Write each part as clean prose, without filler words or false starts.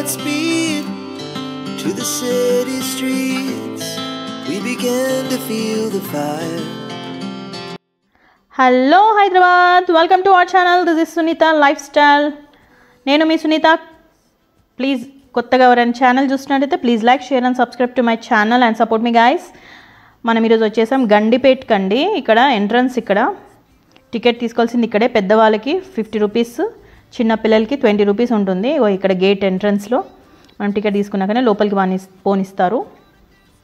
Godspeed to the city streets. We began to feel the fire. Hello Hyderabad, welcome to our channel. This is Sunita Lifestyle. నేను మీ Sunitha. Please కొత్తగా ఎవరైనా channel చూస్తున్నట్టయితే please like, share and subscribe to my channel and support me guys. మనం ఈరోజు వచ్చేసాం గండిపేట్ కండి. ఇక్కడ entrance, ఇక్కడ టికెట్ తీసుకోవాల్సింది ఇక్కడే. పెద్దవాళ్ళకి 50 రూపీస్, చిన్న పిల్లలకి 20 రూపీస్ ఉంటుంది. ఇక్కడ గేట్ ఎంట్రన్స్లో మనం టికెట్ తీసుకున్నాకనే లోపలికి పోనిస్తారు.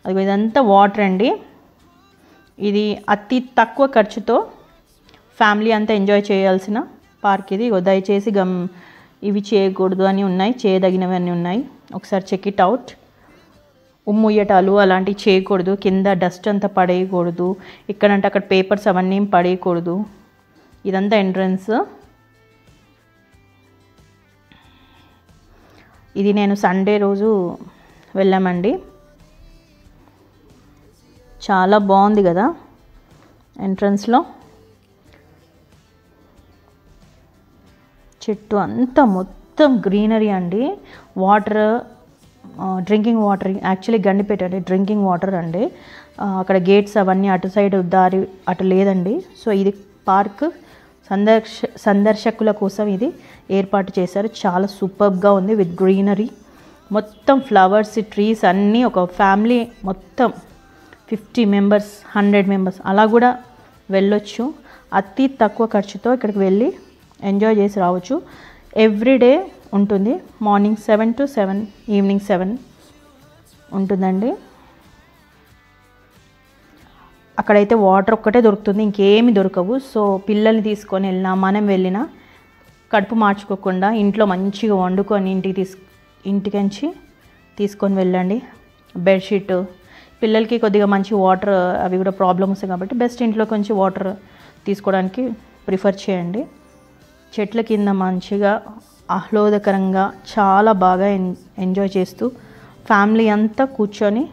అది ఇదంతా వాటర్ అండి. ఇది అతి తక్కువ ఖర్చుతో ఫ్యామిలీ అంతా ఎంజాయ్ చేయాల్సిన పార్క్ ఇది. దయచేసి ఇవి చేయకూడదు అని ఉన్నాయి, చేయదగినవన్నీ ఉన్నాయి. ఒకసారి చెక్ ఇట్ అవుట్. ఉమ్ముయ్యటాలు అలాంటివి చేయకూడదు, కింద డస్ట్ అంతా పడేయకూడదు, ఇక్కడంటే అక్కడ పేపర్స్ అవన్నీ పడేయకూడదు. ఇదంతా ఎంట్రన్స్. ఇది నేను సండే రోజు వెళ్ళామండి. చాలా బాగుంది కదా ఎంట్రన్స్లో. చెట్టు అంతా మొత్తం గ్రీనరీ అండి. Water, drinking water, actually Gandipet అండి డ్రింకింగ్ వాటర్ అండి. అక్కడ గేట్స్ అవన్నీ అటు సైడ్ దారి అటు లేదండి. సో ఇది పార్క్ సందర్శకుల కోసం ఇది ఏర్పాటు చేశారు. చాలా సూపర్గా ఉంది విత్ గ్రీనరీ. మొత్తం ఫ్లవర్స్, ట్రీస్ అన్నీ. ఒక ఫ్యామిలీ మొత్తం 50 మెంబర్స్, 100 మెంబర్స్ అలా కూడా వెళ్ళొచ్చు. అతి తక్కువ ఖర్చుతో ఇక్కడికి వెళ్ళి ఎంజాయ్ చేసి రావచ్చు. ఎవ్రీడే ఉంటుంది. మార్నింగ్ 7 to 7, ఈవినింగ్ 7 ఉంటుందండి. అక్కడైతే వాటర్ ఒక్కటే దొరుకుతుంది, ఇంకేమి దొరకవు. సో పిల్లల్ని తీసుకొని వెళ్ళినా, మనం వెళ్ళినా కడుపు మార్చుకోకుండా ఇంట్లో మంచిగా వండుకొని ఇంటికించి తీసుకొని వెళ్ళండి. బెడ్షీట్, పిల్లలకి కొద్దిగా మంచి వాటర్ అవి కూడా ప్రాబ్లమ్ వస్తాయి కాబట్టి బెస్ట్ ఇంట్లో కొంచెం వాటర్ తీసుకోవడానికి ప్రిఫర్ చేయండి. చెట్ల కింద మంచిగా ఆహ్లాదకరంగా చాలా బాగా ఎంజాయ్ చేస్తూ ఫ్యామిలీ అంతా కూర్చొని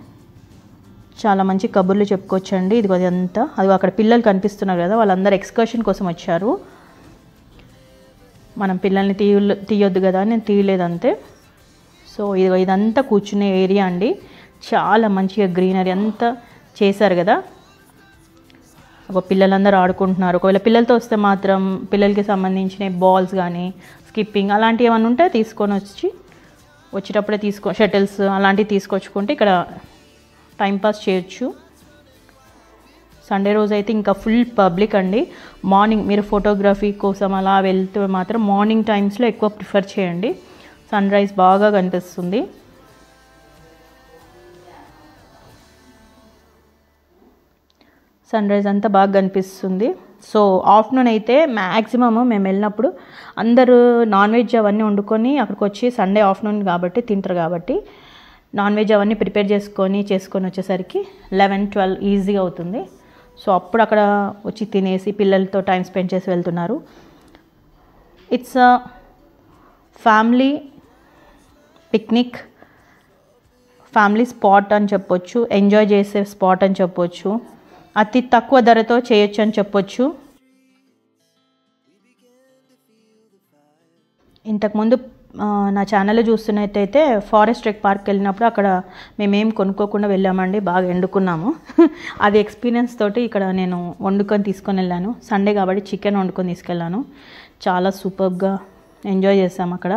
చాలా మంచి కబుర్లు చెప్పుకోవచ్చండి. ఇది అంతా అది అక్కడ పిల్లలు కనిపిస్తున్నారు కదా, వాళ్ళందరూ ఎక్స్కర్షన్ కోసం వచ్చారు. మనం పిల్లల్ని తీయొద్దు కదా, నేను తీయలేదు అంతే. సో ఇదంతా కూర్చునే ఏరియా అండి. చాలా మంచిగా గ్రీనరీ అంతా చేశారు కదా. పిల్లలందరూ ఆడుకుంటున్నారు. ఒకవేళ పిల్లలతో వస్తే మాత్రం పిల్లలకి సంబంధించిన బాల్స్ కానీ, స్కిప్పింగ్ అలాంటివి ఏమైనా ఉంటే తీసుకొని వచ్చేటప్పుడే షటిల్స్ అలాంటివి తీసుకొచ్చుకుంటే ఇక్కడ టైంపాస్ చేయొచ్చు. సండే రోజు అయితే ఇంకా ఫుల్ పబ్లిక్ అండి. మార్నింగ్ మీరు ఫోటోగ్రఫీ కోసం అలా వెళ్తే మాత్రం మార్నింగ్ టైమ్స్లో ఎక్కువ ప్రిఫర్ చేయండి. సన్ రైజ్ బాగా కనిపిస్తుంది. సన్ రైజ్ అంతా బాగా కనిపిస్తుంది. సో ఆఫ్టర్నూన్ అయితే మ్యాక్సిమమ్ మేము వెళ్ళినప్పుడు అందరూ నాన్ వెజ్ అవన్నీ వండుకొని అక్కడికి వచ్చి, సండే ఆఫ్టర్నూన్ కాబట్టి తింటారు కాబట్టి నాన్ వెజ్ అవన్నీ ప్రిపేర్ చేసుకొని వచ్చేసరికి 11-12 ఈజీగా అవుతుంది. సో అప్పుడు అక్కడ వచ్చి తినేసి పిల్లలతో టైం స్పెండ్ చేసి వెళ్తున్నారు. It's a family picnic, family spot అని చెప్పొచ్చు, ఎంజాయ్ చేసే స్పాట్ అని చెప్పొచ్చు, అతి తక్కువ ధరతో చేయొచ్చు అని చెప్పొచ్చు. ఇంతకుముందు నా ఛానల్లో చూస్తున్నట్టయితే ఫారెస్ట్ ట్రెక్ పార్క్ వెళ్ళినప్పుడు అక్కడ మేమేం కొనుక్కోకుండా వెళ్ళామండి, బాగా ఎండుకున్నాము. అది ఎక్స్పీరియన్స్ తోటి ఇక్కడ నేను వండుకొని తీసుకొని వెళ్ళాను. సండే కాబట్టి చికెన్ వండుకొని తీసుకెళ్ళాను. చాలా సూపర్గా ఎంజాయ్ చేసాము అక్కడ.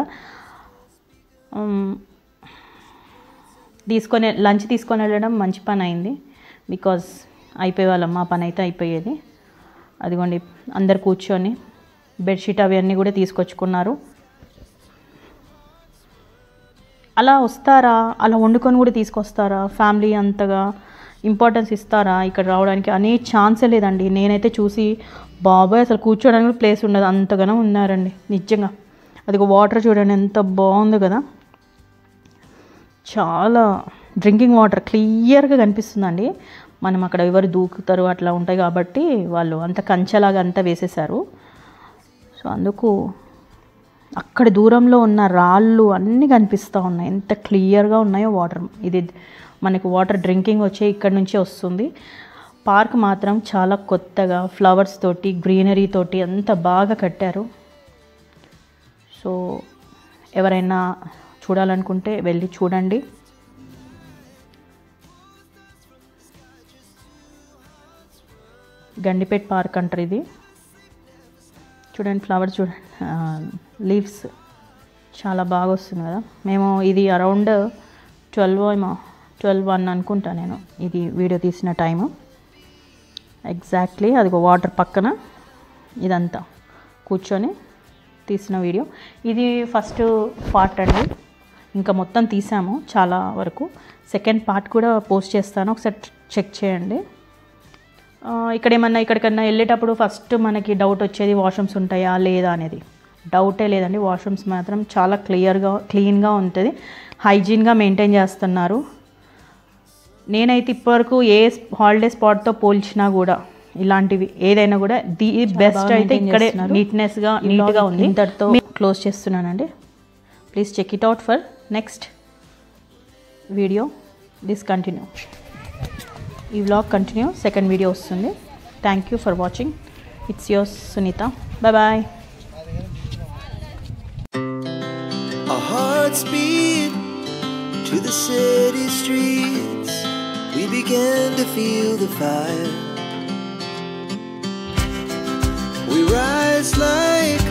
లంచ్ తీసుకొని వెళ్ళడం మంచి పని అయింది. బికాజ్ అయిపోయేవాళ్ళం, మా పని అయితే అయిపోయేది. అదిగోండి అందరు కూర్చొని బెడ్షీట్ అవన్నీ కూడా తీసుకొచ్చుకున్నారు. అలా వస్తారా, అలా వండుకొని కూడా తీసుకొస్తారా, ఫ్యామిలీ అంతగా ఇంపార్టెన్స్ ఇస్తారా ఇక్కడ రావడానికి అనే ఛాన్సే లేదండి. నేనైతే చూసి బాబాయ్ అసలు కూర్చోడానికి కూడా ప్లేస్ ఉండదు, అంతగానో ఉన్నారండి నిజంగా. అది వాటర్ చూడండి ఎంత బాగుందో కదా. చాలా డ్రింకింగ్ వాటర్ క్లియర్గా కనిపిస్తుందండి. మనం అక్కడ ఎవరు దూకుతారు అట్లా ఉంటాయి కాబట్టి వాళ్ళు అంత కంచెలాగా అంతా వేసేసారు. సో అందుకు అక్కడ దూరంలో ఉన్న రాళ్ళు అన్నీ కనిపిస్తూ ఉన్నాయి, ఎంత క్లియర్గా ఉన్నాయో వాటర్. ఇది మనకు వాటర్ డ్రింకింగ్ వచ్చే ఇక్కడ నుంచే వస్తుంది. పార్క్ మాత్రం చాలా కొత్తగా ఫ్లవర్స్ తోటి, గ్రీనరీ తోటి అంత బాగా కట్టారు. సో ఎవరైనా చూడాలనుకుంటే వెళ్ళి చూడండి. గండిపేట్ పార్క్ అంటారు ఇది. చూడండి ఫ్లవర్ చూడండి, లీవ్స్ చాలా బాగా వస్తుంది కదా. మేము ఇది అరౌండ్ 12-1 అనుకుంటా నేను ఇది వీడియో తీసిన టైము. ఎగ్జాక్ట్లీ అది వాటర్ పక్కన ఇదంతా కూర్చొని తీసిన వీడియో. ఇది ఫస్ట్ పార్ట్ అండి, ఇంకా మొత్తం తీసాము చాలా వరకు. సెకండ్ పార్ట్ కూడా పోస్ట్ చేస్తాను, ఒకసారి చెక్ చేయండి. ఇక్కడికన్నా వెళ్ళేటప్పుడు ఫస్ట్ మనకి డౌట్ వచ్చేది వాష్రూమ్స్ ఉంటాయా లేదా అనేది. డౌటే లేదండి, వాష్రూమ్స్ మాత్రం చాలా క్లీన్గా ఉంటుంది, హైజీన్గా మెయింటైన్ చేస్తున్నారు. నేనైతే ఇప్పటివరకు ఏ హాలిడే స్పాట్తో పోల్చినా కూడా ఇలాంటివి ఏదైనా కూడా ది బెస్ట్ అయితే ఇక్కడే. నీట్గా ఉంది. ఇంతటితో క్లోజ్ చేస్తున్నానండి. Please check it out for next video. This continue, ఈ వ్లాగ్ కంటిన్యూ, సెకండ్ వీడియో వస్తుంది. Thank you for watching. It's your Sunita. Bye. Our hearts beat to the city streets. We began to feel the fire. We rise like